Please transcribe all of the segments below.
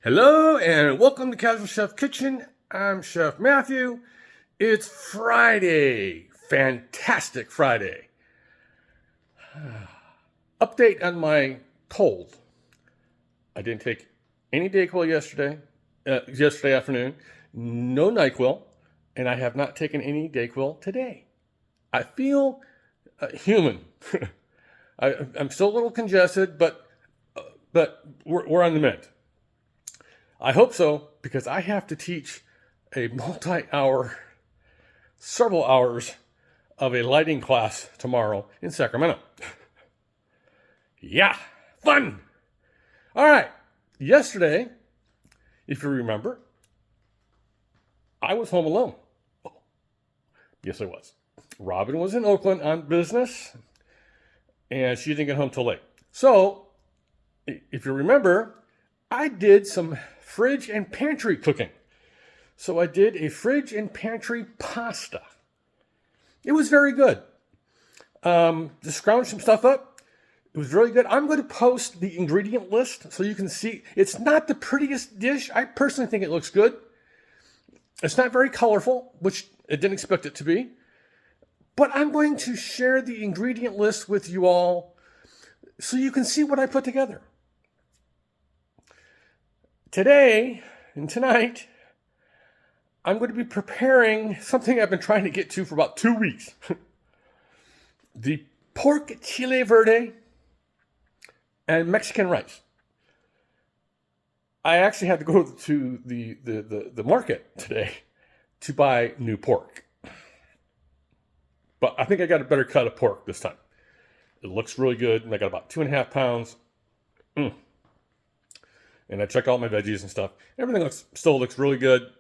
Hello and welcome to Casual Chef Kitchen. I'm Chef Matthew. It's Friday. Fantastic Friday. Update on my cold. I didn't take any Dayquil yesterday afternoon, no NyQuil, and I have not taken any Dayquil today. I feel human. I'm still a little congested, but we're on the mend. I hope so, because I have to teach a several hours of a lighting class tomorrow in Sacramento. Yeah, fun. All right. Yesterday, if you remember, I was home alone. Oh, yes, I was. Robin was in Oakland on business, and she didn't get home till late. So, if you remember, I did some fridge and pantry cooking. So I did a fridge and pantry pasta. It was very good. Just scrounged some stuff up. It was really good. I'm going to post the ingredient list so you can see. It's not the prettiest dish. I personally think it looks good. It's not very colorful, which I didn't expect it to be. But I'm going to share the ingredient list with you all so you can see what I put together. Today and tonight, I'm going to be preparing something I've been trying to get to for about 2 weeks. The pork Chile Verde and Mexican rice. I actually had to go to the market today to buy new pork. But I think I got a better cut of pork this time. It looks really good, and I got about 2.5 pounds. And I checked all my veggies and stuff. Everything still looks really good.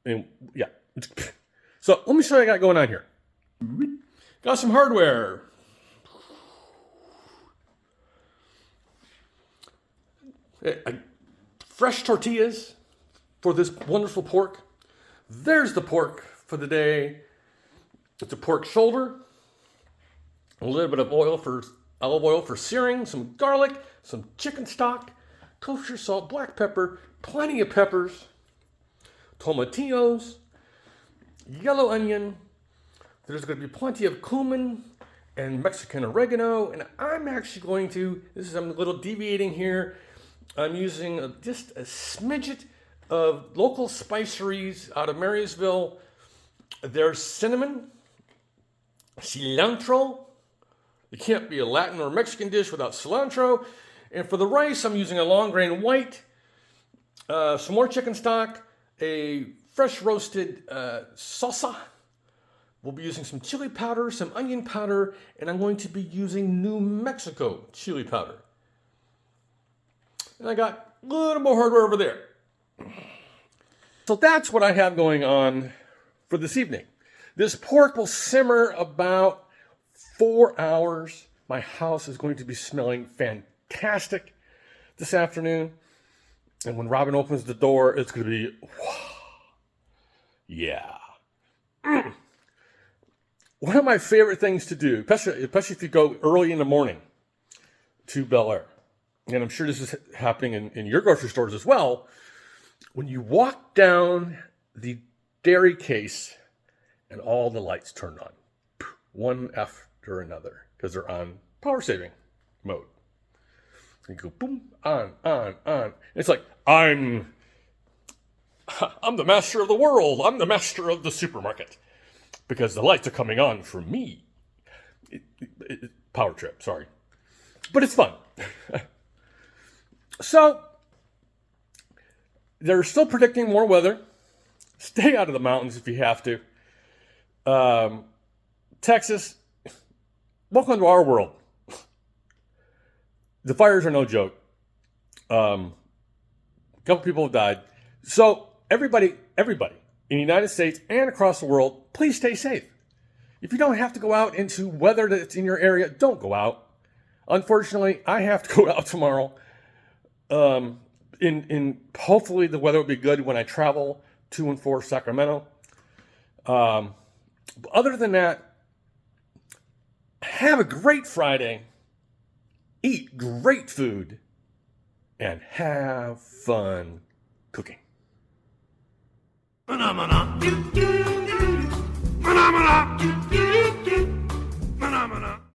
And yeah. So let me show you what I got going on here. Got some hardware. Fresh tortillas for this wonderful pork. There's the pork for the day. It's a pork shoulder. A little bit of olive oil for searing. Some garlic. Some chicken stock. Kosher salt, black pepper, plenty of peppers, tomatillos, yellow onion. There's going to be plenty of cumin and Mexican oregano. And I'm actually going to, I'm a little deviating here. I'm using just a smidget of local spiceries out of Marysville. There's cinnamon, cilantro. It can't be a Latin or Mexican dish without cilantro. And for the rice, I'm using a long grain white, some more chicken stock, a fresh roasted salsa. We'll be using some chili powder, some onion powder, and I'm going to be using New Mexico chili powder. And I got a little more hardware over there. So that's what I have going on for this evening. This pork will simmer about 4 hours. My house is going to be smelling fantastic this afternoon. And when Robin opens the door, it's going to be, yeah. One of my favorite things to do, especially if you go early in the morning to Bel Air, and I'm sure this is happening in your grocery stores as well, when you walk down the dairy case and all the lights turn on, one after another, because they're on power saving mode. You go boom, on. It's like, I'm the master of the world. I'm the master of the supermarket. Because the lights are coming on for me. Power trip, sorry. But it's fun. So, they're still predicting more weather. Stay out of the mountains if you have to. Texas, welcome to our world. The fires are no joke. A couple people have died. So everybody in the United States and across the world, please stay safe. If you don't have to go out into weather that's in your area, don't go out. Unfortunately, I have to go out tomorrow. Hopefully the weather will be good when I travel to and for Sacramento. Other than that, have a great Friday. Eat great food and have fun cooking. Phenomena. Phenomena.